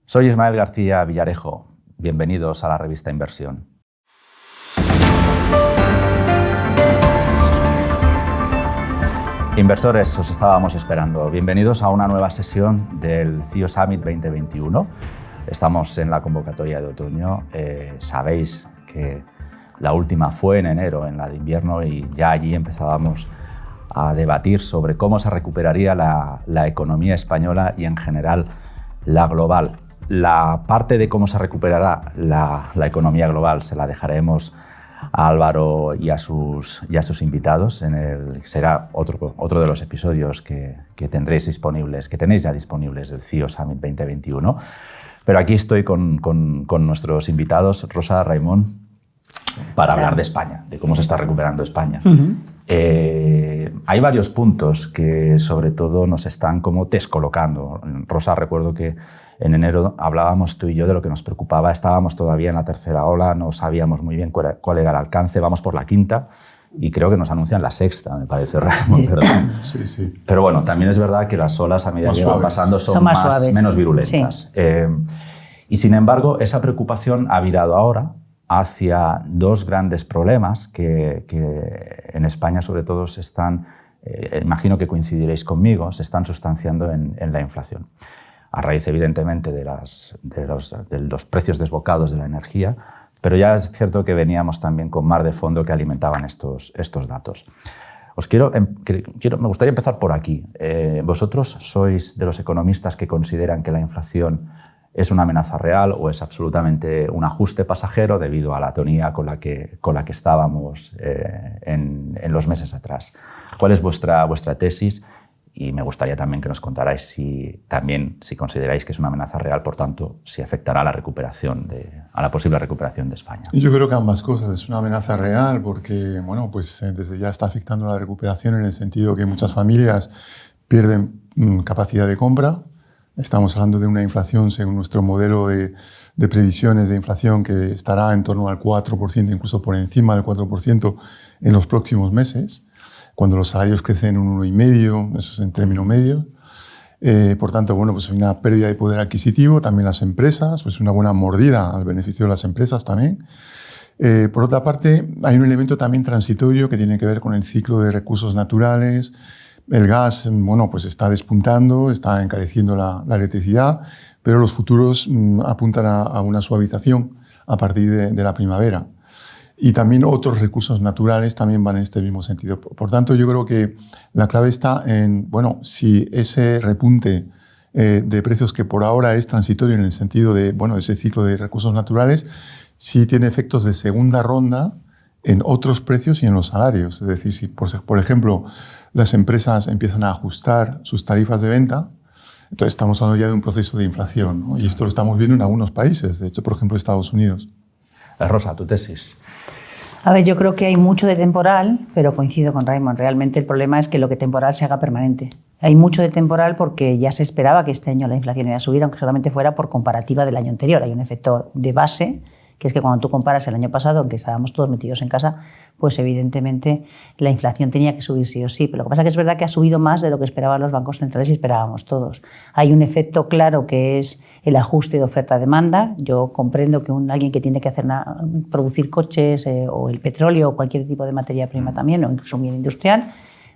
Soy Ismael García Villarejo. Bienvenidos a la revista Inversión. Inversores, os estábamos esperando. Bienvenidos a una nueva sesión del CEO Summit 2021. Estamos en la convocatoria de otoño. Sabéis que la última fue en enero, en la de invierno, y ya allí empezábamos a debatir sobre cómo se recuperaría la economía española y en general la global. La parte de cómo se recuperará la economía global se la dejaremos a Álvaro y a sus invitados. Será otro de los episodios que tenéis ya disponibles del CEO Summit 2021. Pero aquí estoy con nuestros invitados, Rosa, Raimon, para hablar de España, de cómo se está recuperando España. Hay varios puntos que sobre todo nos están como descolocando. Rosa, recuerdo que en enero hablábamos tú y yo de lo que nos preocupaba. Estábamos todavía en la tercera ola, no sabíamos muy bien cuál era el alcance. Vamos por la quinta y creo que nos anuncian la sexta, me parece, Raimon, ¿verdad? Sí. Pero bueno, también es verdad que las olas a medida que van pasando son menos virulentas. Sí. Y sin embargo, esa preocupación ha virado ahora hacia dos grandes problemas que en España sobre todo se están, imagino que coincidiréis conmigo, se están sustanciando en la inflación. A raíz evidentemente de los precios desbocados de la energía, pero ya es cierto que veníamos también con mar de fondo que alimentaban estos datos. Me gustaría empezar por aquí. ¿Vosotros sois de los economistas que consideran que la inflación es una amenaza real o es absolutamente un ajuste pasajero debido a la tonía con la que estábamos en los meses atrás? ¿Cuál es vuestra tesis? Y me gustaría también que nos contarais si consideráis que es una amenaza real, por tanto, si afectará a la posible recuperación de España. Yo creo que ambas cosas. Es una amenaza real porque, desde ya está afectando la recuperación en el sentido que muchas familias pierden capacidad de compra. Estamos hablando de una inflación, según nuestro modelo de previsiones de inflación, que estará en torno al 4%, incluso por encima del 4% en los próximos meses, cuando los salarios crecen un 1,5%, eso es en término medio. Por tanto, hay una pérdida de poder adquisitivo, también las empresas, una buena mordida al beneficio de las empresas también. Por otra parte, hay un elemento también transitorio que tiene que ver con el ciclo de recursos naturales. El gas, está despuntando, está encareciendo la electricidad, pero los futuros apuntan a una suavización a partir de la primavera. Y también otros recursos naturales también van en este mismo sentido. Por tanto, yo creo que la clave está en, si ese repunte de precios que por ahora es transitorio en el sentido de, ese ciclo de recursos naturales, sí tiene efectos de segunda ronda en otros precios y en los salarios. Es decir, si, por ejemplo, las empresas empiezan a ajustar sus tarifas de venta, entonces estamos hablando ya de un proceso de inflación, ¿no? Y esto lo estamos viendo en algunos países, de hecho, por ejemplo, Estados Unidos. Rosa, tu tesis. A ver, yo creo que hay mucho de temporal, pero coincido con Raimon. Realmente el problema es que lo que temporal se haga permanente. Hay mucho de temporal porque ya se esperaba que este año la inflación iba a subir, aunque solamente fuera por comparativa del año anterior. Hay un efecto de base, que es que cuando tú comparas el año pasado, aunque estábamos todos metidos en casa, pues evidentemente la inflación tenía que subir sí o sí. Pero lo que pasa es que es verdad que ha subido más de lo que esperaban los bancos centrales y esperábamos todos. Hay un efecto claro que es el ajuste de oferta-demanda. Yo comprendo que alguien que tiene que producir coches o el petróleo o cualquier tipo de materia prima también, o incluso un bien industrial,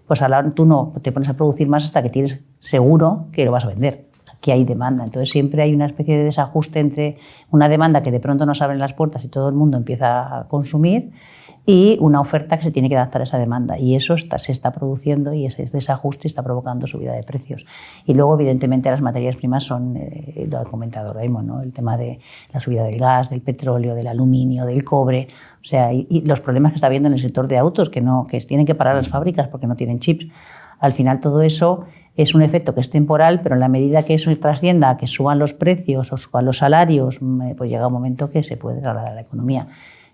pues ahora tú no te pones a producir más hasta que tienes seguro que lo vas a vender, que hay demanda. Entonces siempre hay una especie de desajuste entre una demanda que de pronto nos abren las puertas y todo el mundo empieza a consumir y una oferta que se tiene que adaptar a esa demanda. Y eso se está produciendo y ese desajuste está provocando subida de precios. Y luego, evidentemente, las materias primas son, lo ha comentado Raimon, ¿no? El tema de la subida del gas, del petróleo, del aluminio, del cobre. O sea, y los problemas que está habiendo en el sector de autos, que tienen que parar las fábricas porque no tienen chips. Al final, todo eso es un efecto que es temporal, pero en la medida que eso trascienda a que suban los precios o suban los salarios, pues llega un momento que se puede trasladar a la economía.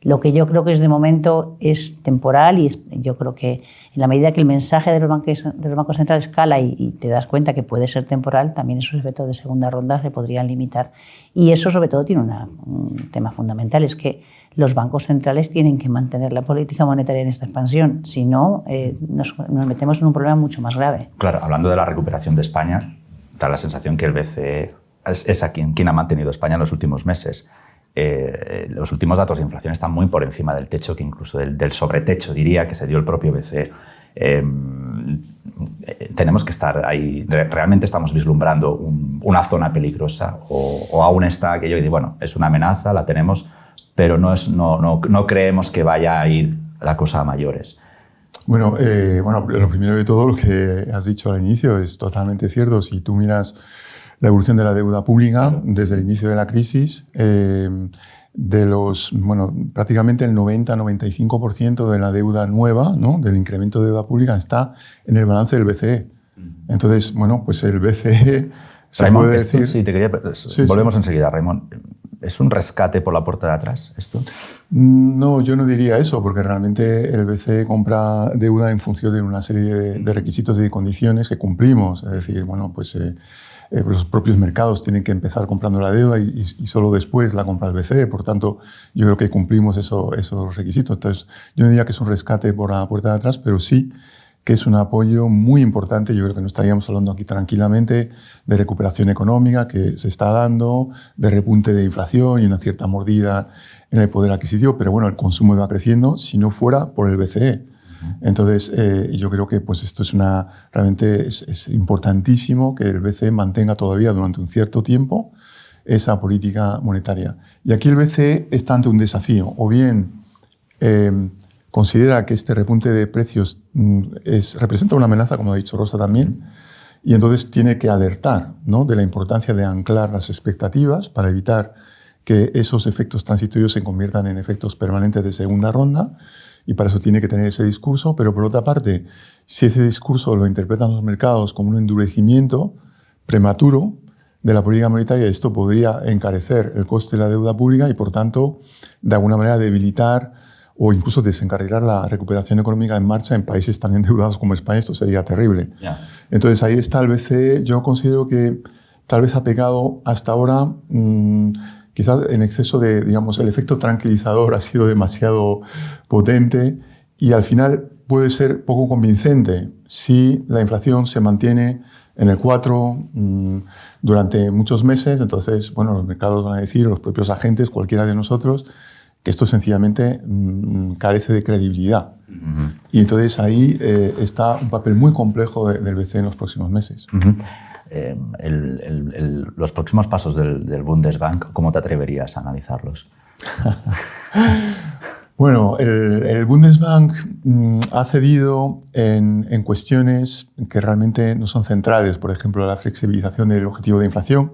Lo que yo creo que es de momento es temporal y yo creo que en la medida que el mensaje de los bancos centrales cala y te das cuenta que puede ser temporal, también esos efectos de segunda ronda se podrían limitar. Y eso sobre todo tiene un tema fundamental, es que los bancos centrales tienen que mantener la política monetaria en esta expansión, si no nos metemos en un problema mucho más grave. Claro, hablando de la recuperación de España, da la sensación que el BCE es a quien ha mantenido España en los últimos meses. Los últimos datos de inflación están muy por encima del techo, que incluso del sobretecho, diría, que se dio el propio BCE. Tenemos que estar ahí. ¿Realmente estamos vislumbrando una zona peligrosa? ¿O aún está aquello que dice, bueno, es una amenaza, la tenemos, pero no creemos que vaya a ir la cosa a mayores? Bueno, lo primero de todo, lo que has dicho al inicio es totalmente cierto. Si tú miras la evolución de la deuda pública desde el inicio de la crisis, prácticamente el 90-95% de la deuda nueva, ¿no?, del incremento de deuda pública está en el balance del BCE. Entonces, bueno, pues el BCE se Raimon, puede decir... Sí, volvemos enseguida, Raimon. ¿Es un rescate por la puerta de atrás esto? No, yo no diría eso, porque realmente el BCE compra deuda en función de una serie de requisitos y de condiciones que cumplimos. Es decir, bueno, pues los propios mercados tienen que empezar comprando la deuda y solo después la compra el BCE. Por tanto, yo creo que cumplimos esos requisitos. Entonces, yo no diría que es un rescate por la puerta de atrás, pero sí que es un apoyo muy importante. Yo creo que no estaríamos hablando aquí tranquilamente de recuperación económica que se está dando, de repunte de inflación y una cierta mordida en el poder adquisitivo, pero bueno, el consumo va creciendo si no fuera por el BCE. Entonces, yo creo que pues esto realmente es importantísimo que el BCE mantenga todavía durante un cierto tiempo esa política monetaria. Y aquí el BCE está ante un desafío, o bien considera que este repunte de precios representa una amenaza, como ha dicho Rosa también, y entonces tiene que alertar, ¿no?, de la importancia de anclar las expectativas para evitar que esos efectos transitorios se conviertan en efectos permanentes de segunda ronda, y para eso tiene que tener ese discurso. Pero por otra parte, si ese discurso lo interpretan los mercados como un endurecimiento prematuro de la política monetaria, esto podría encarecer el coste de la deuda pública y, por tanto, de alguna manera debilitar o incluso desencarrilar la recuperación económica en marcha en países tan endeudados como España. Esto sería terrible. Yeah. Entonces, ahí está el BCE. Yo considero que tal vez ha pecado hasta ahora, quizás en exceso de, digamos, el efecto tranquilizador ha sido demasiado potente y al final puede ser poco convincente si la inflación se mantiene en el 4 durante muchos meses. Entonces, bueno, los mercados van a decir, los propios agentes, cualquiera de nosotros, que esto sencillamente carece de credibilidad. Y entonces ahí está un papel muy complejo del BCE en los próximos meses. Los próximos pasos del Bundesbank, ¿cómo te atreverías a analizarlos? Bueno, el Bundesbank ha cedido en cuestiones que realmente no son centrales. Por ejemplo, la flexibilización del objetivo de inflación.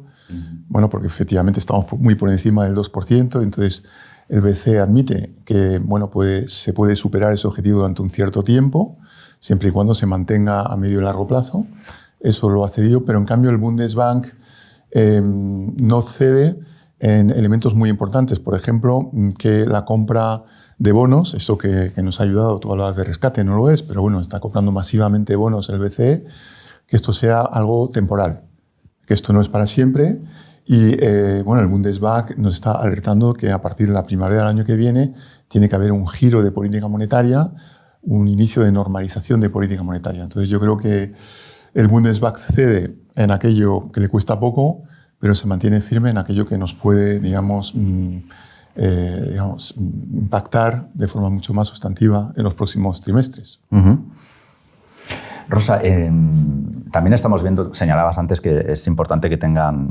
Bueno, porque efectivamente estamos muy por encima del 2%, entonces el BCE admite que bueno, se puede superar ese objetivo durante un cierto tiempo, siempre y cuando se mantenga a medio y largo plazo. Eso lo ha cedido, pero en cambio el Bundesbank no cede en elementos muy importantes. Por ejemplo, que la compra de bonos, eso que nos ha ayudado, tú hablabas de rescate, no lo es, pero bueno, está comprando masivamente bonos el BCE, que esto sea algo temporal, que esto no es para siempre. Y bueno, el Bundesbank nos está alertando que a partir de la primavera del año que viene tiene que haber un giro de política monetaria, un inicio de normalización de política monetaria. Entonces yo creo que el Bundesbank cede en aquello que le cuesta poco, pero se mantiene firme en aquello que nos puede, digamos, impactar de forma mucho más sustantiva en los próximos trimestres. Rosa, también estamos viendo, señalabas antes que es importante que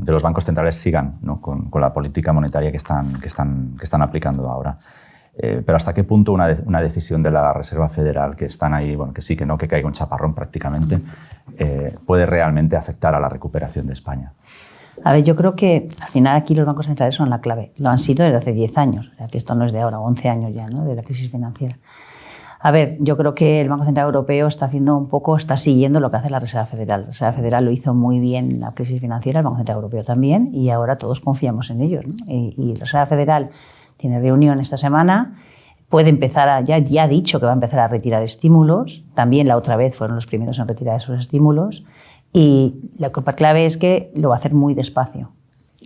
los bancos centrales sigan, ¿no?, con la política monetaria que están aplicando ahora. Pero ¿hasta qué punto una decisión de la Reserva Federal, que están ahí, bueno, que sí, que no, que caiga un chaparrón prácticamente, puede realmente afectar a la recuperación de España? A ver, yo creo que al final aquí los bancos centrales son la clave. Lo han sido desde hace 10 años, o sea, que esto no es de ahora, 11 años ya, ¿no?, de la crisis financiera. A ver, yo creo que el Banco Central Europeo está siguiendo lo que hace la Reserva Federal. La Reserva Federal lo hizo muy bien en la crisis financiera, el Banco Central Europeo también, y ahora todos confiamos en ellos, ¿no? Y la Reserva Federal tiene reunión esta semana, puede empezar ya ha dicho que va a empezar a retirar estímulos, también la otra vez fueron los primeros en retirar esos estímulos, y la clave es que lo va a hacer muy despacio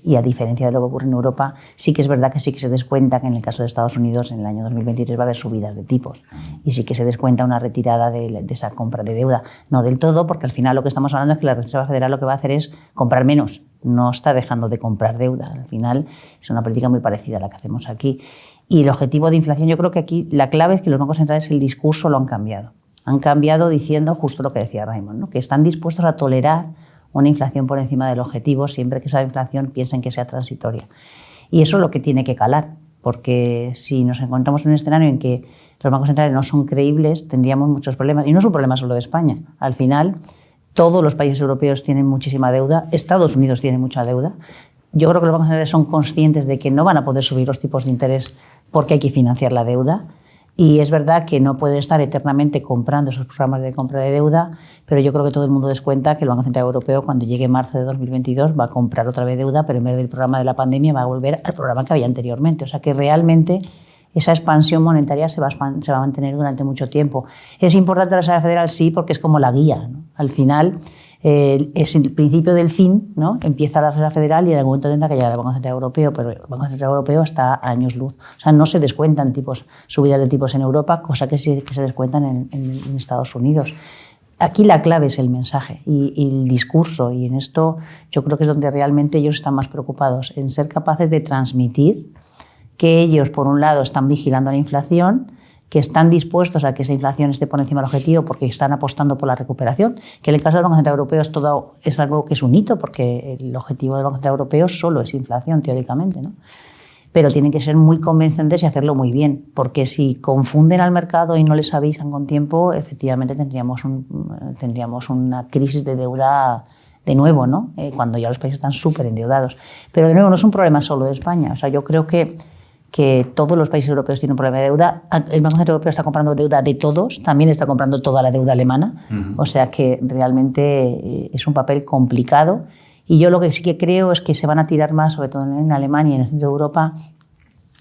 Y a diferencia de lo que ocurre en Europa, sí que es verdad que sí que se descuenta que en el caso de Estados Unidos en el año 2023 va a haber subidas de tipos y sí que se descuenta una retirada de esa compra de deuda. No del todo, porque al final lo que estamos hablando es que la Reserva Federal lo que va a hacer es comprar menos, no está dejando de comprar deuda. Al final es una política muy parecida a la que hacemos aquí. Y el objetivo de inflación, yo creo que aquí la clave es que los bancos centrales el discurso lo han cambiado. Han cambiado diciendo justo lo que decía Raimon, ¿no? Que están dispuestos a tolerar una inflación por encima del objetivo siempre que esa inflación piensen que sea transitoria. Y eso es lo que tiene que calar, porque si nos encontramos en un escenario en que los bancos centrales no son creíbles, tendríamos muchos problemas. Y no es un problema solo de España. Al final, todos los países europeos tienen muchísima deuda, Estados Unidos tiene mucha deuda. Yo creo que los bancos centrales son conscientes de que no van a poder subir los tipos de interés porque hay que financiar la deuda. Y es verdad que no pueden estar eternamente comprando esos programas de compra de deuda, pero yo creo que todo el mundo descuenta que el Banco Central Europeo, cuando llegue marzo de 2022, va a comprar otra vez deuda, pero en vez del programa de la pandemia va a volver al programa que había anteriormente. O sea que realmente esa expansión monetaria se va a mantener durante mucho tiempo. ¿Es importante la Reserva Federal? Sí, porque es como la guía, ¿no? Al final es el principio del fin, ¿no? Empieza la Reserva Federal y en algún momento tendrá que llegar al Banco Central Europeo, pero el Banco Central Europeo está a años luz. O sea, no se descuentan subidas de tipos en Europa, cosa que sí que se descuentan en Estados Unidos. Aquí la clave es el mensaje y el discurso, y en esto yo creo que es donde realmente ellos están más preocupados, en ser capaces de transmitir que ellos, por un lado, están vigilando la inflación, que están dispuestos a que esa inflación esté por encima del objetivo porque están apostando por la recuperación, que en el caso del Banco Central Europeo es algo que es un hito, porque el objetivo del Banco Central Europeo solo es inflación, teóricamente, ¿no? Pero tienen que ser muy convincentes y hacerlo muy bien, porque si confunden al mercado y no les avisan con tiempo, efectivamente tendríamos una crisis de deuda de nuevo, ¿no? Cuando ya los países están súper endeudados. Pero de nuevo, no es un problema solo de España. O sea, yo creo que todos los países europeos tienen un problema de deuda. El Banco Central Europeo está comprando deuda de todos, también está comprando toda la deuda alemana. O sea que realmente es un papel complicado. Y yo lo que sí que creo es que se van a tirar más, sobre todo en Alemania y en el centro de Europa,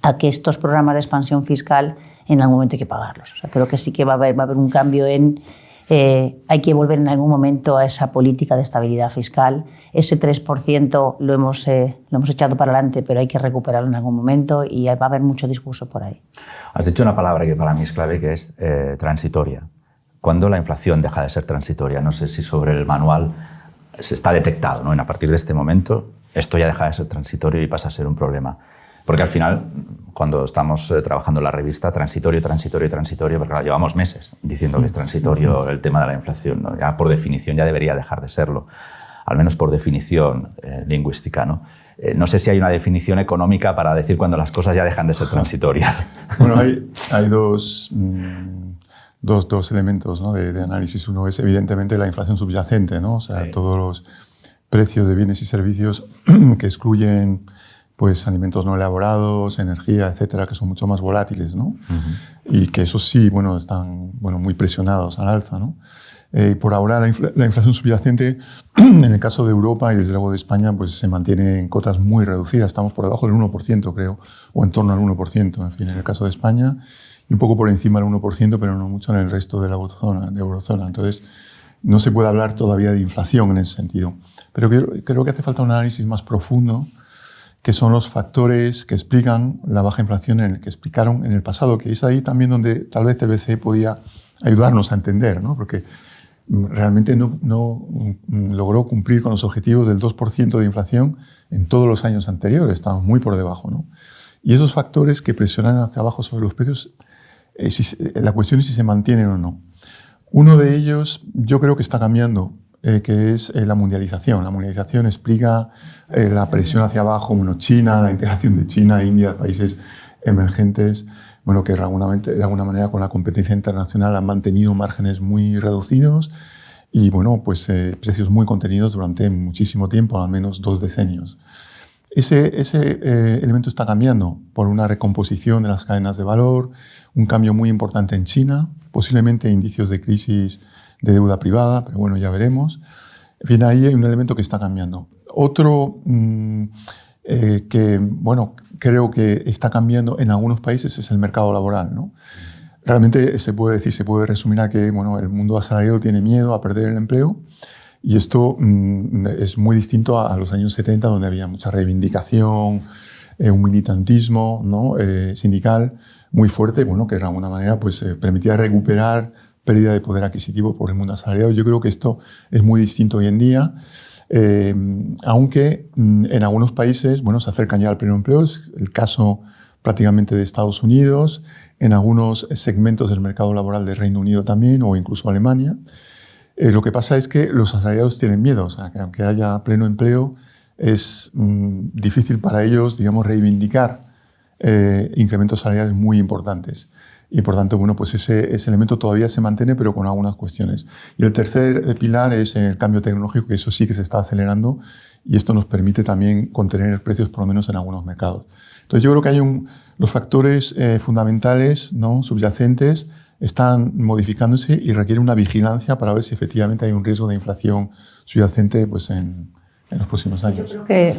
a que estos programas de expansión fiscal en algún momento hay que pagarlos. O sea, creo que sí que va a haber un cambio en... hay que volver en algún momento a esa política de estabilidad fiscal. Ese 3% lo hemos echado para adelante, pero hay que recuperarlo en algún momento y va a haber mucho discurso por ahí. Has dicho una palabra que para mí es clave, que es transitoria. ¿Cuándo la inflación deja de ser transitoria? No sé si sobre el manual se está detectado, ¿no? A partir de este momento esto ya deja de ser transitorio y pasa a ser un problema. Porque al final, cuando estamos trabajando en la revista, transitorio, porque claro, llevamos meses diciendo que es transitorio el tema de la inflación, ¿no? Ya por definición ya debería dejar de serlo, al menos por definición lingüística, ¿no? No sé si hay una definición económica para decir cuando las cosas ya dejan de ser transitorias. Bueno, hay dos elementos, ¿no? de análisis. Uno es evidentemente la inflación subyacente, ¿no? O sea, sí, todos los precios de bienes y servicios que excluyen pues alimentos no elaborados, energía, etcétera, que son mucho más volátiles, ¿no? Y que eso sí, bueno, están muy presionados al alza, ¿no? Por ahora la inflación subyacente en el caso de Europa y desde luego de España pues se mantiene en cotas muy reducidas, estamos por debajo del 1%, creo, o en torno al 1%, en fin, en el caso de España, y un poco por encima del 1%, pero no mucho en el resto de la eurozona. Entonces, no se puede hablar todavía de inflación en ese sentido. Pero creo que hace falta un análisis más profundo, que son los factores que explican la baja inflación que explicaron en el pasado, que es ahí también donde tal vez el BCE podía ayudarnos a entender, ¿no? Porque realmente no logró cumplir con los objetivos del 2% de inflación en todos los años anteriores, estaban muy por debajo, ¿no? Y esos factores que presionan hacia abajo sobre los precios, la cuestión es si se mantienen o no. Uno de ellos yo creo que está cambiando, que es la mundialización. La mundialización explica la presión hacia abajo, China, la integración de China, India, países emergentes, que de alguna manera con la competencia internacional han mantenido márgenes muy reducidos y precios muy contenidos durante muchísimo tiempo, al menos 2 decenios. Ese elemento está cambiando por una recomposición de las cadenas de valor, un cambio muy importante en China, posiblemente indicios de crisis de deuda privada, pero ya veremos. En fin, ahí hay un elemento que está cambiando. Otro que creo que está cambiando en algunos países es el mercado laboral, ¿no? Realmente se puede resumir a que el mundo asalariado tiene miedo a perder el empleo Y esto es muy distinto a los años 70, donde había mucha reivindicación, un militantismo, ¿no? Sindical muy fuerte, bueno, que de alguna manera pues, permitía recuperar pérdida de poder adquisitivo por el mundo asalariado. Yo creo que esto es muy distinto hoy en día, aunque en algunos países bueno, se acercan ya al pleno empleo. Es el caso prácticamente de Estados Unidos, en algunos segmentos del mercado laboral del Reino Unido también, o incluso Alemania. Lo que pasa es que los asalariados tienen miedo, o sea, que aunque haya pleno empleo, es difícil para ellos, digamos, reivindicar incrementos salariales muy importantes. Y por tanto, bueno, pues ese elemento todavía se mantiene, pero con algunas cuestiones. Y el tercer pilar es el cambio tecnológico, que eso sí que se está acelerando, y esto nos permite también contener precios, por lo menos en algunos mercados. Entonces yo creo que hay los factores fundamentales, ¿no? Subyacentes, están modificándose y requiere una vigilancia para ver si efectivamente hay un riesgo de inflación subyacente pues, en los próximos años. Yo creo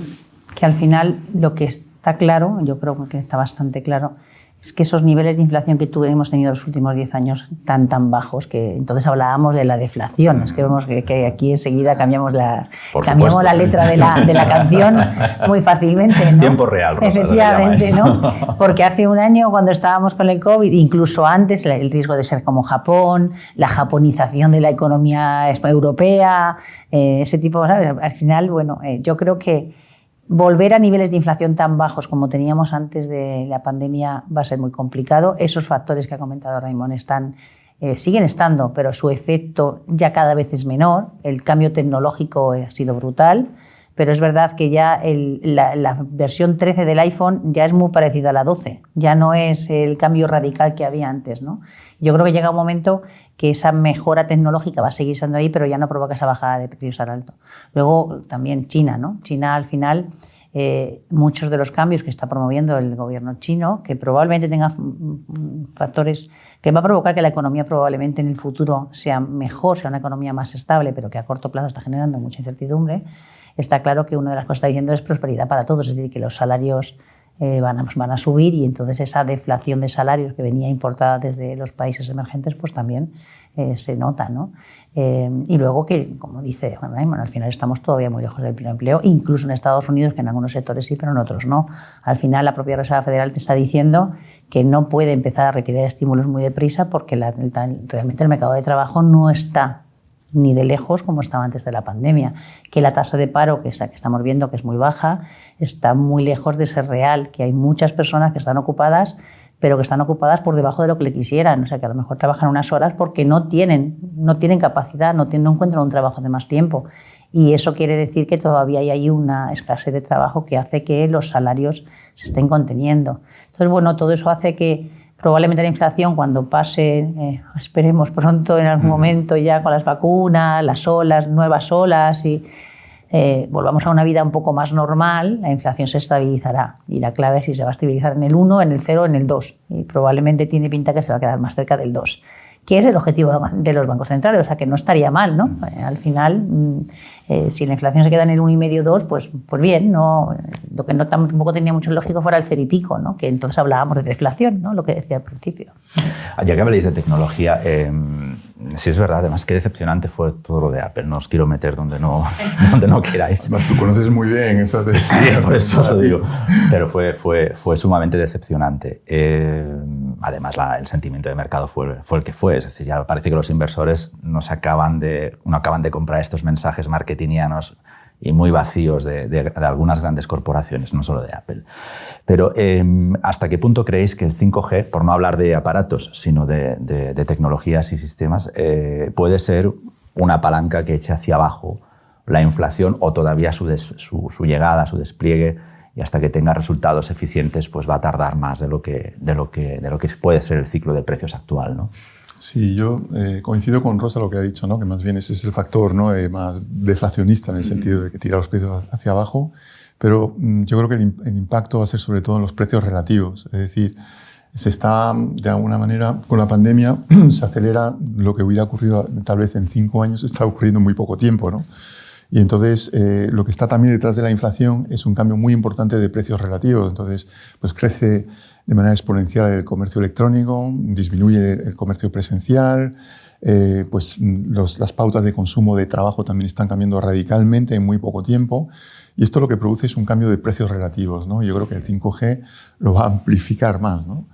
que al final lo que está claro, yo creo que está bastante claro, es que esos niveles de inflación que hemos tenido los últimos 10 años tan bajos, que entonces hablábamos de la deflación. Es que vemos que aquí enseguida cambiamos la letra de la canción muy fácilmente, ¿no? Tiempo real, Rosa, efectivamente, ¿no? Porque hace un año, cuando estábamos con el COVID, incluso antes, el riesgo de ser como Japón, la japonización de la economía europea, ese tipo, ¿sabes? Al final, bueno, yo creo que volver a niveles de inflación tan bajos como teníamos antes de la pandemia va a ser muy complicado. Esos factores que ha comentado Raimon siguen estando, pero su efecto ya cada vez es menor. El cambio tecnológico ha sido brutal, pero es verdad que ya la versión 13 del iPhone ya es muy parecida a la 12. Ya no es el cambio radical que había antes, ¿no? Yo creo que llega un momento que esa mejora tecnológica va a seguir estando ahí, pero ya no provoca esa bajada de precios al alto. Luego también China, ¿no? China al final, muchos de los cambios que está promoviendo el gobierno chino, que probablemente tenga factores que va a provocar que la economía probablemente en el futuro sea mejor, sea una economía más estable, pero que a corto plazo está generando mucha incertidumbre. Está claro que una de las cosas que está diciendo es prosperidad para todos, es decir, que los salarios van a subir, y entonces esa deflación de salarios que venía importada desde los países emergentes pues también se nota, ¿no? Y luego que, como dice Juan Raimon, al final estamos todavía muy lejos del pleno empleo, incluso en Estados Unidos, que en algunos sectores sí, pero en otros no. Al final la propia Reserva Federal te está diciendo que no puede empezar a retirar estímulos muy deprisa porque realmente el mercado de trabajo no está ni de lejos como estaba antes de la pandemia, que la tasa de paro que estamos viendo que es muy baja está muy lejos de ser real, que hay muchas personas que están ocupadas, pero que están ocupadas por debajo de lo que le quisieran, o sea que a lo mejor trabajan unas horas porque no tienen capacidad, no encuentran un trabajo de más tiempo, y eso quiere decir que todavía hay ahí una escasez de trabajo que hace que los salarios se estén conteniendo. Entonces, bueno, todo eso hace que probablemente la inflación, cuando pase, esperemos pronto en algún momento ya con las vacunas, las olas, nuevas olas, y volvamos a una vida un poco más normal, la inflación se estabilizará. Y la clave es si se va a estabilizar en el 1, en el 0 o en el 2. Y probablemente tiene pinta que se va a quedar más cerca del 2. Que es el objetivo de los bancos centrales, o sea que no estaría mal, ¿no? Al final, si la inflación se queda en el 1,5, 2, pues bien, ¿no? Lo que no tampoco tenía mucho lógico fuera el 0 y pico, ¿no? Que entonces hablábamos de deflación, ¿no? Lo que decía al principio. Ya que habléis de tecnología, sí es verdad, además qué decepcionante fue todo lo de Apple. No os quiero meter donde no queráis. Además tú conoces muy bien eso de... Sí, por eso os lo digo. Pero fue sumamente decepcionante. Además, el sentimiento de mercado fue el que fue. Es decir, ya parece que los inversores no acaban de comprar estos mensajes marketingianos y muy vacíos de algunas grandes corporaciones, no solo de Apple. Pero ¿hasta qué punto creéis que el 5G, por no hablar de aparatos, sino de tecnologías y sistemas, puede ser una palanca que eche hacia abajo la inflación, o todavía su llegada, su despliegue, y hasta que tenga resultados eficientes pues va a tardar más de lo que puede ser el ciclo de precios actual, ¿no? Sí, yo coincido con Rosa lo que ha dicho, ¿no? Que más bien ese es el factor, ¿no? Más deflacionista, en el sentido de que tira los precios hacia abajo, pero yo creo que el impacto va a ser sobre todo en los precios relativos, es decir, se está, de alguna manera, con la pandemia se acelera lo que hubiera ocurrido tal vez en 5 años, está ocurriendo en muy poco tiempo, ¿no? Y entonces lo que está también detrás de la inflación es un cambio muy importante de precios relativos. Entonces, pues crece de manera exponencial el comercio electrónico, disminuye el comercio presencial, pues las pautas de consumo de trabajo también están cambiando radicalmente en muy poco tiempo. Y esto lo que produce es un cambio de precios relativos, ¿no? Yo creo que el 5G lo va a amplificar más, ¿no?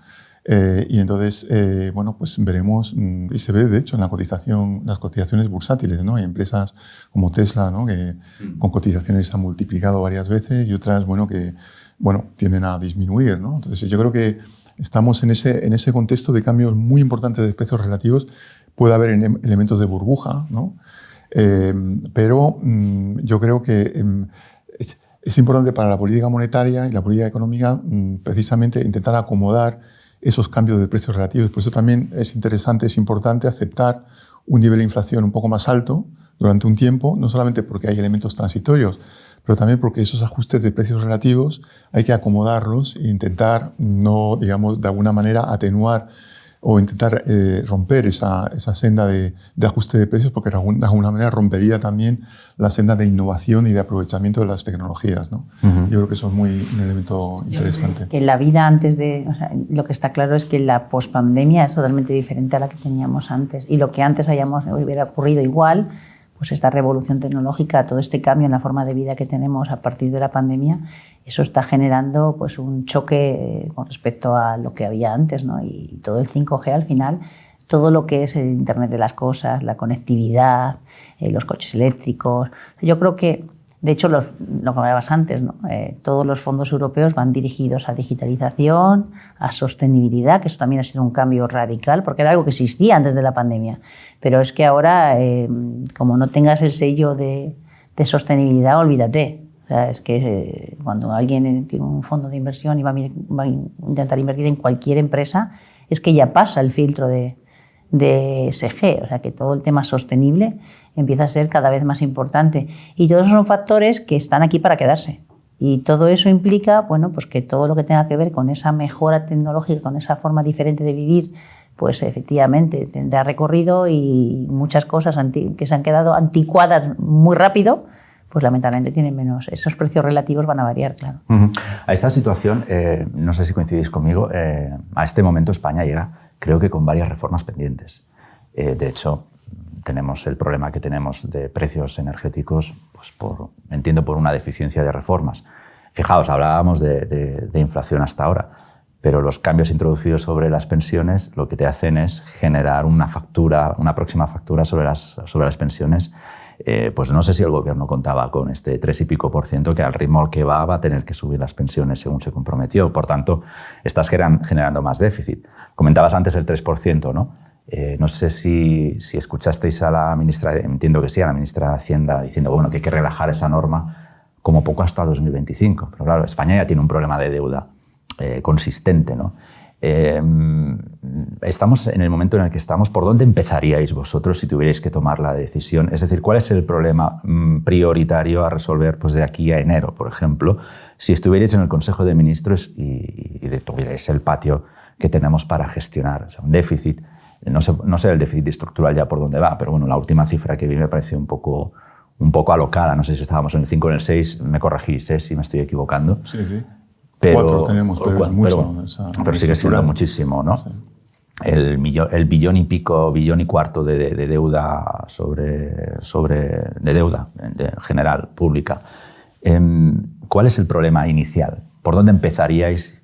Y entonces, bueno, pues veremos, y se ve de hecho en la cotización, las cotizaciones bursátiles, ¿no? Hay empresas como Tesla, ¿no? Que con cotizaciones se han multiplicado varias veces y otras, bueno, que tienden a disminuir, ¿no? Entonces yo creo que estamos en ese contexto de cambios muy importantes de precios relativos. Puede haber elementos de burbuja, ¿no? Pero yo creo que es importante para la política monetaria y la política económica precisamente intentar acomodar esos cambios de precios relativos. Por eso también es interesante, es importante aceptar un nivel de inflación un poco más alto durante un tiempo, no solamente porque hay elementos transitorios, pero también porque esos ajustes de precios relativos hay que acomodarlos e intentar, no, digamos, de alguna manera atenuar o intentar romper esa senda de ajuste de precios, porque de alguna manera rompería también la senda de innovación y de aprovechamiento de las tecnologías, ¿no? Yo creo que eso es un elemento interesante. Que la vida antes de... O sea, lo que está claro es que la pospandemia es totalmente diferente a la que teníamos antes. Y lo que antes hubiera ocurrido igual, pues esta revolución tecnológica, todo este cambio en la forma de vida que tenemos a partir de la pandemia, eso está generando pues un choque con respecto a lo que había antes, ¿no? Y todo el 5G al final, todo lo que es el Internet de las cosas, la conectividad, los coches eléctricos. Yo creo que, de hecho, lo que hablabas antes, ¿no? Todos los fondos europeos van dirigidos a digitalización, a sostenibilidad, que eso también ha sido un cambio radical, porque era algo que existía antes de la pandemia. Pero es que ahora, como no tengas el sello de sostenibilidad, olvídate. O sea, es que cuando alguien tiene un fondo de inversión y va a intentar invertir en cualquier empresa, es que ya pasa el filtro de ESG, o sea que todo el tema sostenible empieza a ser cada vez más importante. Y todos esos son factores que están aquí para quedarse. Y todo eso implica, bueno, pues que todo lo que tenga que ver con esa mejora tecnológica, con esa forma diferente de vivir, pues efectivamente tendrá recorrido, y muchas cosas que se han quedado anticuadas muy rápido, pues lamentablemente tienen menos. Esos precios relativos van a variar, claro. A esta situación, no sé si coincidís conmigo, a este momento España llega, creo que con varias reformas pendientes. De hecho, tenemos el problema que tenemos de precios energéticos, pues entiendo por una deficiencia de reformas. Fijaos, hablábamos de inflación hasta ahora, pero los cambios introducidos sobre las pensiones lo que te hacen es generar una próxima factura sobre las pensiones. Pues no sé si el gobierno contaba con este 3 y pico % que al ritmo al que va a tener que subir las pensiones según se comprometió. Por tanto, estás generando más déficit. Comentabas antes el 3%, ¿no? No sé si escuchasteis a la ministra, entiendo que sí, a la ministra de Hacienda diciendo bueno, que hay que relajar esa norma como poco hasta 2025. Pero claro, España ya tiene un problema de deuda consistente, ¿no? Estamos en el momento en el que estamos. ¿Por dónde empezaríais vosotros si tuvierais que tomar la decisión? Es decir, ¿cuál es el problema prioritario a resolver pues, de aquí a enero, por ejemplo, si estuvierais en el Consejo de Ministros y tuvierais el patio que tenemos para gestionar? O sea, un déficit, no sé el déficit estructural ya por dónde va, pero bueno, la última cifra que vi me pareció un poco alocada. No sé si estábamos en el 5 o en el 6, me corrigís si me estoy equivocando. Sí, sí. Pero, 4 tenemos, pero es mucho. Pero sigue siendo muchísimo, ¿no? Sí. El billón y pico, billón y cuarto de deuda de deuda en general, pública. ¿Cuál es el problema inicial? ¿Por dónde empezaríais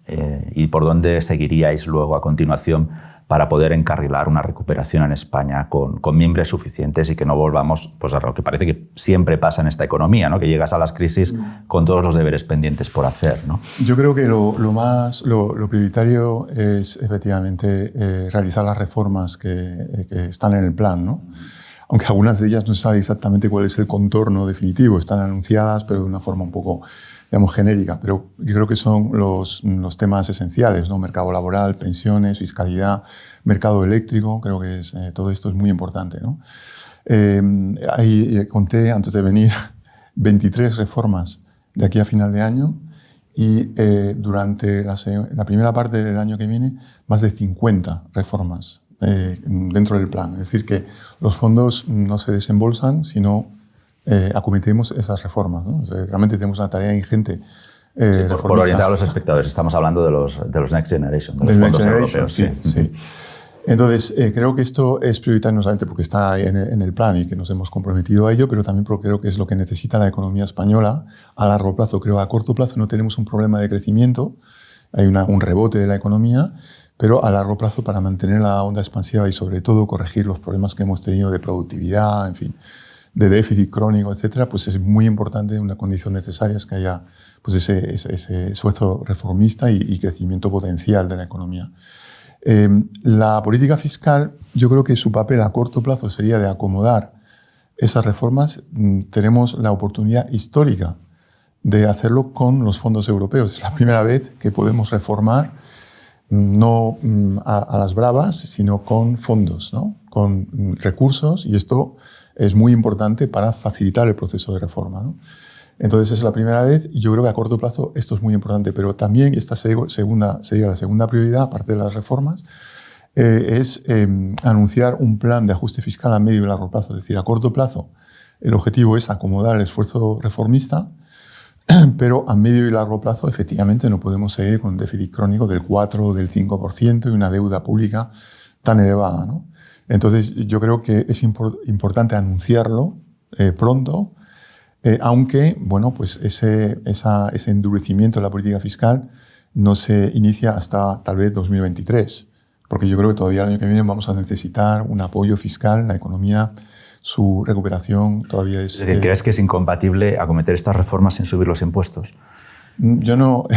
y por dónde seguiríais luego a continuación para poder encarrilar una recuperación en España con miembros suficientes y que no volvamos pues, a lo que parece que siempre pasa en esta economía, ¿no? Que llegas a las crisis con todos los deberes pendientes por hacer, ¿no? Yo creo que lo prioritario es efectivamente realizar las reformas que están en el plan, ¿no? Aunque algunas de ellas no se sabe exactamente cuál es el contorno definitivo, están anunciadas pero de una forma un poco, digamos, genérica, pero yo creo que son los temas esenciales, ¿no? Mercado laboral, pensiones, fiscalidad, mercado eléctrico, creo que todo esto es muy importante, ¿no? Ahí conté, antes de venir, 23 reformas de aquí a final de año y durante la primera parte del año que viene, más de 50 reformas dentro del plan. Es decir, que los fondos no se desembolsan, sino acometemos esas reformas, ¿no? O sea, realmente tenemos una tarea ingente. Sí, por orientar a los espectadores, estamos hablando de los Next Generation, de los fondos europeos. Sí, sí. Entonces, creo que esto es prioritario no solamente porque está en el plan y que nos hemos comprometido a ello, pero también porque creo que es lo que necesita la economía española a largo plazo. Creo que a corto plazo no tenemos un problema de crecimiento, hay un rebote de la economía, pero a largo plazo para mantener la onda expansiva y sobre todo corregir los problemas que hemos tenido de productividad, en fin, de déficit crónico, etcétera, pues es muy importante, una condición necesaria es que haya pues ese esfuerzo reformista y crecimiento potencial de la economía. La política fiscal, yo creo que su papel a corto plazo sería de acomodar esas reformas. Tenemos la oportunidad histórica de hacerlo con los fondos europeos. Es la primera vez que podemos reformar no a las bravas, sino con fondos, ¿no? Con recursos, y esto es muy importante para facilitar el proceso de reforma, ¿no? Entonces es la primera vez y yo creo que a corto plazo esto es muy importante, pero también esta sería la segunda prioridad, aparte de las reformas, es anunciar un plan de ajuste fiscal a medio y largo plazo. Es decir, a corto plazo el objetivo es acomodar el esfuerzo reformista, pero a medio y largo plazo efectivamente no podemos seguir con un déficit crónico del 4 o del 5% y una deuda pública tan elevada, ¿no? Entonces yo creo que es importante anunciarlo pronto, aunque bueno, pues ese endurecimiento de la política fiscal no se inicia hasta tal vez 2023, porque yo creo que todavía el año que viene vamos a necesitar un apoyo fiscal, la economía, su recuperación todavía es... ¿Crees que es incompatible acometer estas reformas sin subir los impuestos? Yo no,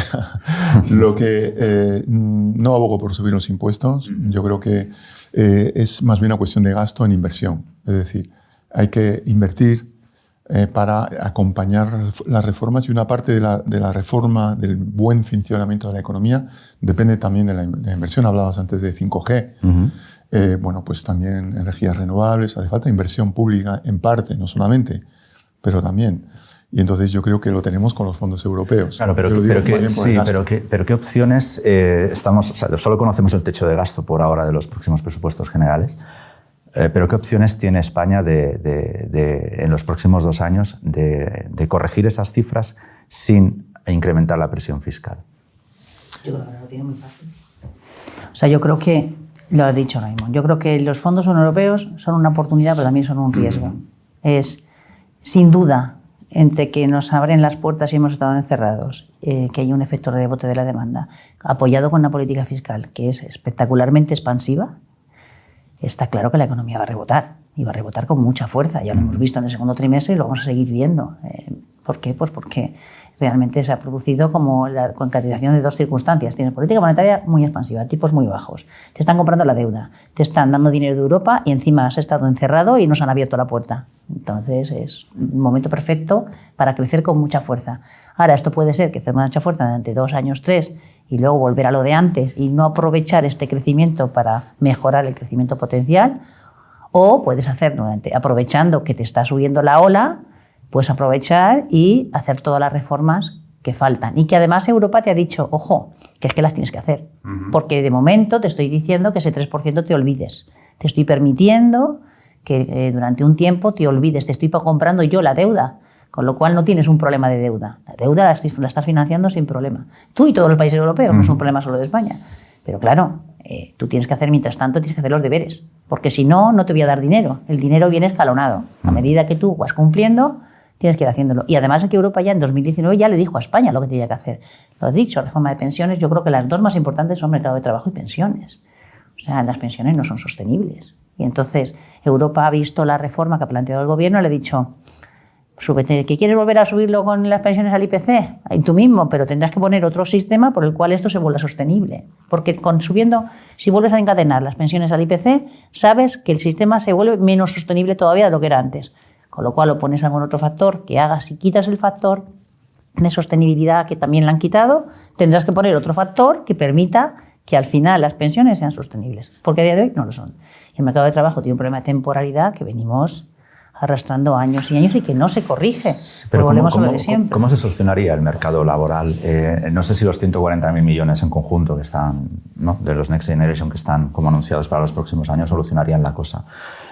no abogo por subir los impuestos. Yo creo que es más bien una cuestión de gasto en inversión. Es decir, hay que invertir para acompañar las reformas, y una parte de la reforma, del buen funcionamiento de la economía, depende también de la inversión. Hablabas antes de 5G. Bueno, pues también energías renovables. Hace falta inversión pública en parte, no solamente, pero también. Y entonces yo creo que lo tenemos con los fondos europeos. Claro, pero ¿qué opciones estamos? O sea, solo conocemos el techo de gasto por ahora de los próximos presupuestos generales. Pero ¿qué opciones tiene España en los próximos 2 años de corregir esas cifras sin incrementar la presión fiscal? Yo creo que lo tiene muy fácil. O sea, yo creo que, lo ha dicho Raimon, yo creo que los fondos europeos son una oportunidad, pero también son un riesgo. Es, sin duda, entre que nos abren las puertas y hemos estado encerrados, que hay un efecto de rebote de la demanda, apoyado con una política fiscal que es espectacularmente expansiva, está claro que la economía va a rebotar, y va a rebotar con mucha fuerza. Ya lo hemos visto en el segundo trimestre y lo vamos a seguir viendo. ¿Por qué? Pues porque realmente se ha producido como la concativación de 2 circunstancias. Tienes política monetaria muy expansiva, tipos muy bajos, te están comprando la deuda, te están dando dinero de Europa y encima has estado encerrado y nos han abierto la puerta. Entonces es un momento perfecto para crecer con mucha fuerza. Ahora, esto puede ser crecer con mucha fuerza durante 2 años, 3, y luego volver a lo de antes y no aprovechar este crecimiento para mejorar el crecimiento potencial, o puedes hacerlo aprovechando que te está subiendo la ola, puedes aprovechar y hacer todas las reformas que faltan. Y que además Europa te ha dicho, ojo, que es que las tienes que hacer. Porque de momento te estoy diciendo que ese 3% te olvides. Te estoy permitiendo que durante un tiempo te olvides, te estoy comprando yo la deuda, con lo cual no tienes un problema de deuda. La deuda la estás financiando sin problema. Tú y todos los países europeos, no es un problema solo de España. Pero claro, tú tienes que hacer, mientras tanto, tienes que hacer los deberes. Porque si no, no te voy a dar dinero. El dinero viene escalonado. A medida que tú vas cumpliendo, tienes que ir haciéndolo. Y además aquí Europa ya en 2019 ya le dijo a España lo que tenía que hacer. Lo he dicho, reforma de pensiones. Yo creo que las 2 más importantes son mercado de trabajo y pensiones. O sea, las pensiones no son sostenibles. Y entonces Europa ha visto la reforma que ha planteado el gobierno y le ha dicho, súbete, ¿que quieres volver a subirlo con las pensiones al IPC? Ahí tú mismo, pero tendrás que poner otro sistema por el cual esto se vuelva sostenible. Porque si vuelves a encadenar las pensiones al IPC, sabes que el sistema se vuelve menos sostenible todavía de lo que era antes. Con lo cual lo pones algún otro factor que hagas, si quitas el factor de sostenibilidad que también le han quitado, tendrás que poner otro factor que permita que al final las pensiones sean sostenibles. Porque a día de hoy no lo son. Y el mercado de trabajo tiene un problema de temporalidad que venimos arrastrando años y años y que no se corrige. Pero volvemos a lo de siempre. ¿Cómo se solucionaría el mercado laboral? No sé si los 140.000 millones en conjunto que están, ¿no?, de los Next Generation que están como anunciados para los próximos años solucionarían la cosa.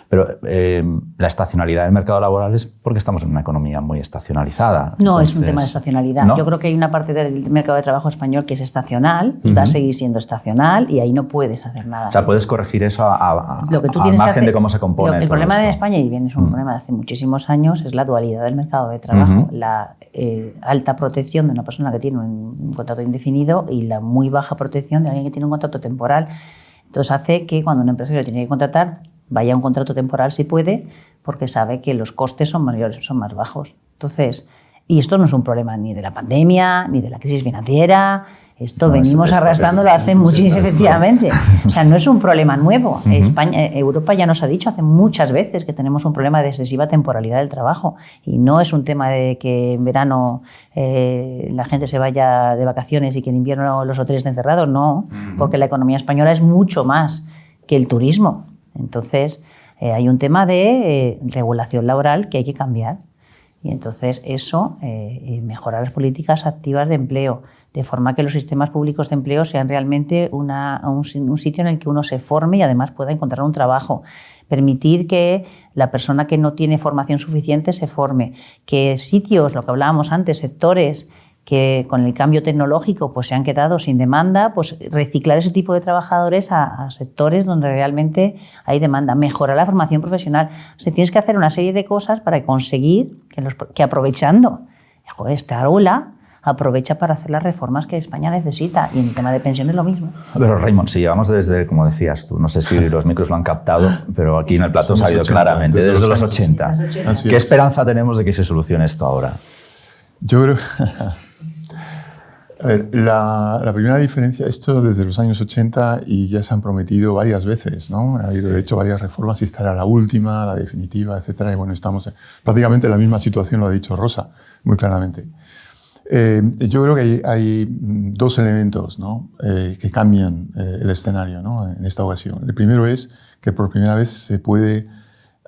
Pero la estacionalidad del mercado laboral es porque estamos en una economía muy estacionalizada. No, es un tema de estacionalidad. ¿No? Yo creo que hay una parte del mercado de trabajo español que es estacional y va a seguir siendo estacional y ahí no puedes hacer nada. O sea, puedes corregir eso Lo que tú al tienes que margen hacer, de cómo se compone el todo problema esto. de España, y bien es un problema de hace muchísimos años, es la dualidad del mercado de trabajo. La alta protección de una persona que tiene un contrato indefinido y la muy baja protección de alguien que tiene un contrato temporal. Entonces hace que cuando un empresario tiene que contratar, vaya a un contrato temporal si puede, porque sabe que los costes son mayores, son más bajos. Entonces, y esto no es un problema ni de la pandemia, ni de la crisis financiera. Esto No, venimos arrastrándolo hace muchísimo, efectivamente. O sea, no es un problema nuevo. Europa ya nos ha dicho hace muchas veces que tenemos un problema de excesiva temporalidad del trabajo. Y no es un tema de que en verano la gente se vaya de vacaciones y que en invierno los hoteles estén cerrados. No, porque la economía española es mucho más que el turismo. Entonces, hay un tema de regulación laboral que hay que cambiar. Y entonces eso, mejorar las políticas activas de empleo, de forma que los sistemas públicos de empleo sean realmente un sitio en el que uno se forme y además pueda encontrar un trabajo. Permitir que la persona que no tiene formación suficiente se forme. Que sitios, lo que hablábamos antes, sectores que con el cambio tecnológico pues se han quedado sin demanda, pues reciclar ese tipo de trabajadores a sectores donde realmente hay demanda, mejorar la formación profesional. O sea, tienes que hacer una serie de cosas para conseguir que aprovechando, esta ola, aprovecha para hacer las reformas que España necesita, y en el tema de pensiones lo mismo. Pero Raimon, si llevamos desde, como decías tú, no sé si los micros lo han captado, pero aquí en el plato se ha ido claramente, desde los 80. ¿Qué esperanza tenemos de que se solucione esto ahora? Yo creo... A ver, la primera diferencia, esto desde los años 80 y ya se han prometido varias veces, ¿no? Ha habido, de hecho, varias reformas y esta era la última, la definitiva, etcétera. Y bueno, estamos prácticamente en la misma situación, lo ha dicho Rosa, muy claramente. Yo creo que hay dos elementos, ¿no?, que cambian el escenario, ¿no?, en esta ocasión. El primero es que por primera vez se puede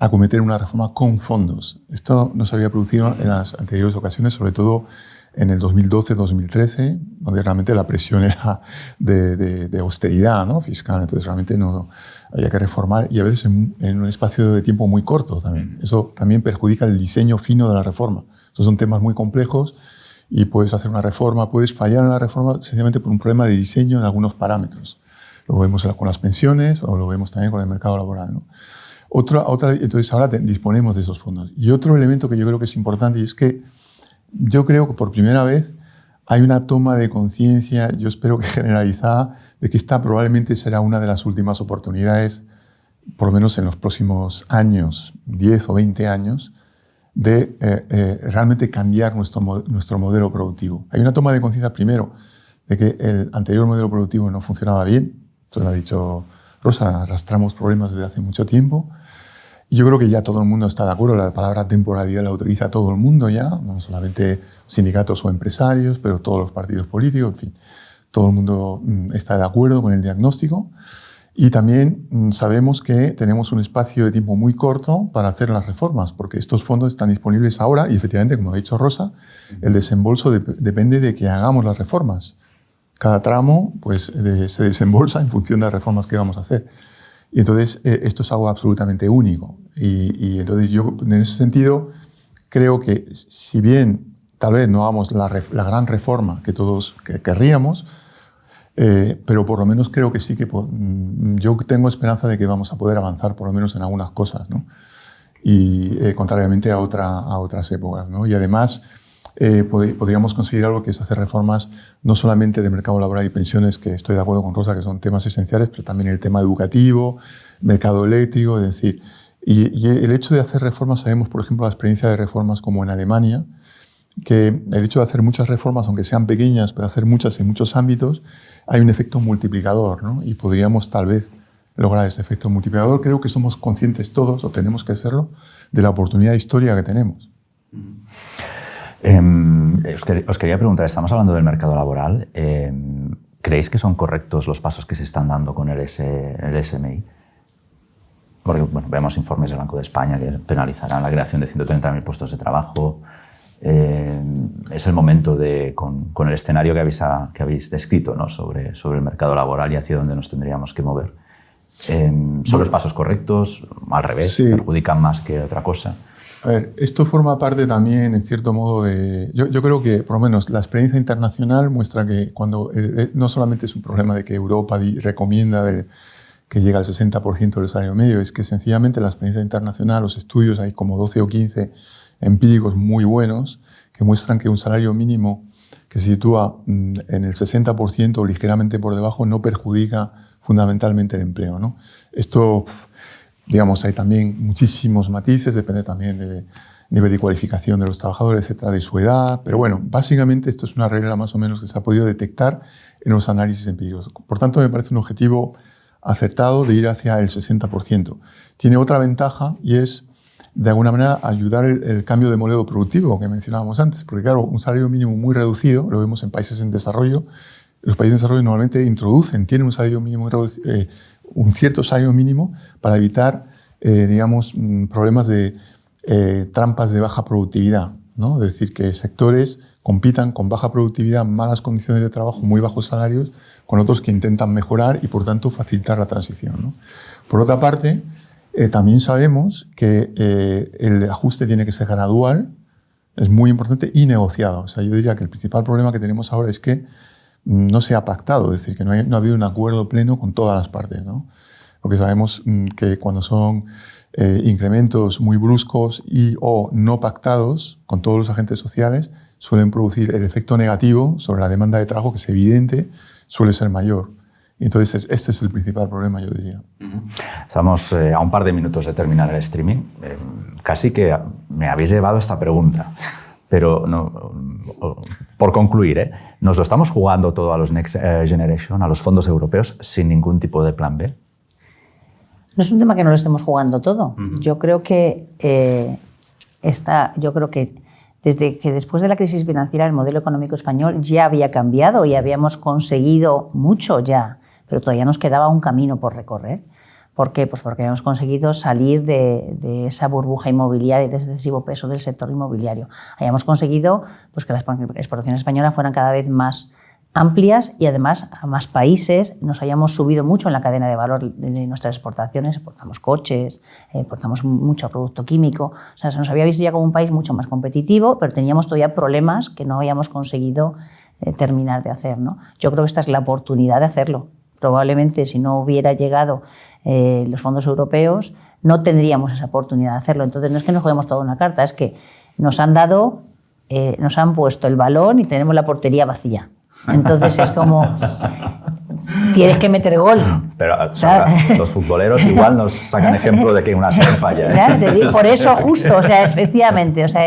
acometer una reforma con fondos. Esto no se había producido en las anteriores ocasiones, sobre todo en el 2012-2013, donde realmente la presión era de austeridad, ¿no?, fiscal. Entonces realmente no había que reformar, y a veces en un espacio de tiempo muy corto también. Eso también perjudica el diseño fino de la reforma. Estos son temas muy complejos y puedes hacer una reforma, puedes fallar en la reforma sencillamente por un problema de diseño en algunos parámetros. Lo vemos con las pensiones o lo vemos también con el mercado laboral, ¿no? Entonces ahora disponemos de esos fondos. Y otro elemento que yo creo que es importante, y es que yo creo que por primera vez hay una toma de conciencia, yo espero que generalizada, de que esta probablemente será una de las últimas oportunidades, por lo menos en los próximos años, 10 o 20 años, de realmente cambiar nuestro modelo productivo. Hay una toma de conciencia, primero, de que el anterior modelo productivo no funcionaba bien. Esto lo ha dicho Rosa, arrastramos problemas desde hace mucho tiempo. Y yo creo que ya todo el mundo está de acuerdo. La palabra temporalidad la utiliza todo el mundo ya, no solamente sindicatos o empresarios, pero todos los partidos políticos, en fin. Todo el mundo está de acuerdo con el diagnóstico. Y también sabemos que tenemos un espacio de tiempo muy corto para hacer las reformas, porque estos fondos están disponibles ahora y efectivamente, como ha dicho Rosa, el desembolso depende de que hagamos las reformas. Cada tramo pues, se desembolsa en función de las reformas que vamos a hacer. Y entonces esto es algo absolutamente único. Y entonces yo, en ese sentido, creo que si bien tal vez no hagamos la gran reforma que todos querríamos, pero por lo menos creo que sí que yo tengo esperanza de que vamos a poder avanzar por lo menos en algunas cosas, ¿no? Y contrariamente a otras épocas, ¿no? Y además podríamos conseguir algo que es hacer reformas no solamente de mercado laboral y pensiones, que estoy de acuerdo con Rosa que son temas esenciales, pero también el tema educativo, mercado eléctrico, es decir, y el hecho de hacer reformas, sabemos por ejemplo la experiencia de reformas como en Alemania, que el hecho de hacer muchas reformas, aunque sean pequeñas, pero hacer muchas en muchos ámbitos, hay un efecto multiplicador, ¿no? Y podríamos tal vez lograr ese efecto multiplicador. Creo que somos conscientes todos, o tenemos que serlo, de la oportunidad histórica que tenemos. Os quería preguntar, estamos hablando del mercado laboral. ¿Creéis que son correctos los pasos que se están dando con el SMI? porque bueno, vemos informes del Banco de España que penalizarán la creación de 130.000 puestos de trabajo. Es el momento con el escenario que habéis descrito, ¿no? sobre el mercado laboral y hacia dónde nos tendríamos que mover. ¿Son los pasos correctos? Al revés, sí. ¿Perjudican más que otra cosa? A ver, esto forma parte también, en cierto modo, de... Yo creo que, por lo menos, la experiencia internacional muestra que cuando no solamente es un problema de que Europa recomienda que llegue al 60% del salario medio, es que sencillamente la experiencia internacional, los estudios, hay como 12 o 15 empíricos muy buenos que muestran que un salario mínimo que se sitúa en el 60% o ligeramente por debajo no perjudica fundamentalmente el empleo, ¿no? Esto, digamos, hay también muchísimos matices, depende también del nivel de cualificación de los trabajadores, etcétera, de su edad, pero bueno, básicamente esto es una regla más o menos que se ha podido detectar en los análisis empíricos. Por tanto, me parece un objetivo acertado de ir hacia el 60%. Tiene otra ventaja y es, de alguna manera, ayudar el cambio de modelo productivo que mencionábamos antes, porque claro, un salario mínimo muy reducido, lo vemos en países en desarrollo, los países en desarrollo normalmente tienen un salario mínimo un cierto salario mínimo para evitar, digamos, problemas de trampas de baja productividad, ¿no? Es decir, que sectores compitan con baja productividad, malas condiciones de trabajo, muy bajos salarios, con otros que intentan mejorar y, por tanto, facilitar la transición, ¿no? Por otra parte, también sabemos que el ajuste tiene que ser gradual, es muy importante, y negociado. O sea, yo diría que el principal problema que tenemos ahora es que no se ha pactado, es decir, que no ha habido un acuerdo pleno con todas las partes, ¿no? Porque sabemos que cuando son incrementos muy bruscos o no pactados con todos los agentes sociales, suelen producir el efecto negativo sobre la demanda de trabajo, que es evidente, suele ser mayor. Entonces, este es el principal problema, yo diría. Estamos a un par de minutos de terminar el streaming. Casi que me habéis llevado esta pregunta. Pero no, por concluir, ¿nos lo estamos jugando todo a los Next Generation, a los fondos europeos, sin ningún tipo de plan B? No es un tema que no lo estemos jugando todo. Yo creo que después de la crisis financiera el modelo económico español ya había cambiado y habíamos conseguido mucho ya, pero todavía nos quedaba un camino por recorrer. ¿Por qué? Pues porque habíamos conseguido salir de esa burbuja inmobiliaria y de ese excesivo peso del sector inmobiliario. Habíamos conseguido pues, que las exportaciones españolas fueran cada vez más amplias y además a más países. Nos hayamos subido mucho en la cadena de valor de nuestras exportaciones. Exportamos coches, exportamos mucho producto químico. O sea, se nos había visto ya como un país mucho más competitivo, pero teníamos todavía problemas que no habíamos conseguido terminar de hacer, ¿no? Yo creo que esta es la oportunidad de hacerlo. Probablemente si no hubiera llegado los fondos europeos no tendríamos esa oportunidad de hacerlo. Entonces no es que nos juguemos toda una carta, es que nos han puesto el balón y tenemos la portería vacía. Entonces es como, tienes que meter gol. Pero los futboleros igual nos sacan ejemplo de que una se falla. Claro, por eso justo, o sea, efectivamente, o sea,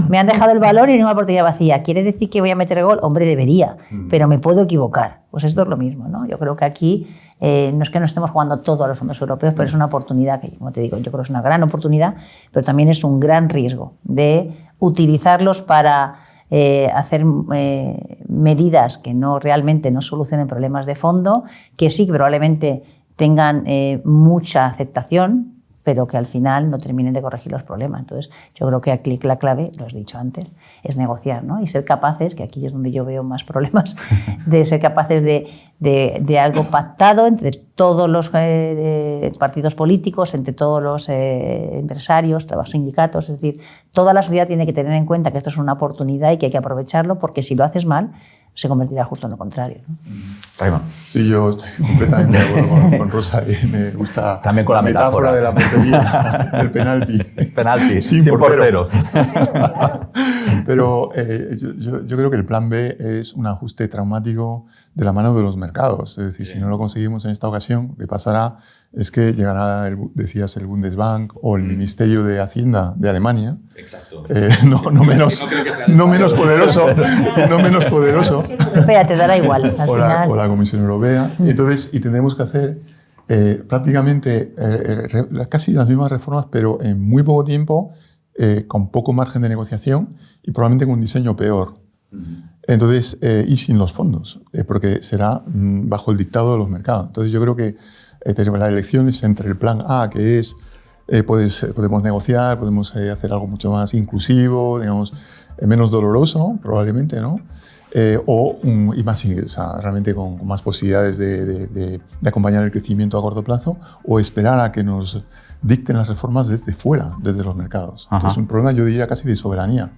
me han dejado el balón y tengo una portería vacía. ¿Quiere decir que voy a meter gol? Hombre, debería, pero me puedo equivocar. Pues esto es lo mismo, ¿no? Yo creo que aquí no es que nos estemos jugando todo a los fondos europeos, pero es una oportunidad que, como te digo, yo creo que es una gran oportunidad, pero también es un gran riesgo de utilizarlos para hacer medidas que realmente no solucionen problemas de fondo, que sí que probablemente tengan mucha aceptación, pero que al final no terminen de corregir los problemas. Entonces, yo creo que aquí la clave, lo has dicho antes, es negociar, ¿no? Y ser capaces, que aquí es donde yo veo más problemas, de ser capaces de algo pactado entre todos los partidos políticos, entre todos los empresarios, sindicatos, es decir, toda la sociedad tiene que tener en cuenta que esto es una oportunidad y que hay que aprovecharlo, porque si lo haces mal, se convertirá justo en lo contrario, ¿no? Raimon. Sí, yo estoy completamente de acuerdo con Rosa. Me gusta también con la metáfora de la portería, el penalti. Penalti, sin portero. Pero yo creo que el plan B es un ajuste traumático de la mano de los mercados. Es decir, si no lo conseguimos en esta ocasión, lo que pasará es que llegará, decías, el Bundesbank o el Ministerio de Hacienda de Alemania. Exacto. No menos poderoso. Espera, te dará igual. O la Comisión Europea. Y tendremos que hacer prácticamente casi las mismas reformas, pero en muy poco tiempo, con poco margen de negociación y probablemente con un diseño peor. Entonces, y sin los fondos, porque será bajo el dictado de los mercados. Entonces, yo creo que tenemos las elecciones entre el plan A, que es podemos negociar, podemos hacer algo mucho más inclusivo, digamos, menos doloroso, probablemente, ¿no? Y más, o sea, realmente con más posibilidades de acompañar el crecimiento a corto plazo, o esperar a que nos dicten las reformas desde fuera, desde los mercados. Entonces, un problema, yo diría, casi de soberanía.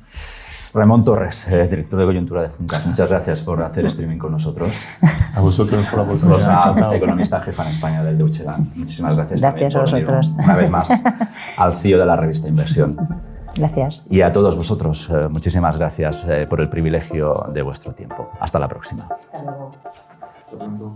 Ramón Torres, director de Coyuntura de Funcas, muchas gracias por hacer streaming con nosotros. A vosotros por la oportunidad. Rosa, economista jefa en España del Deutsche Bank. Muchísimas gracias. Gracias a vosotros. Una vez más al CEO de la revista Inversión. Gracias. Y a todos vosotros, muchísimas gracias por el privilegio de vuestro tiempo. Hasta la próxima. Hasta luego. Hasta pronto.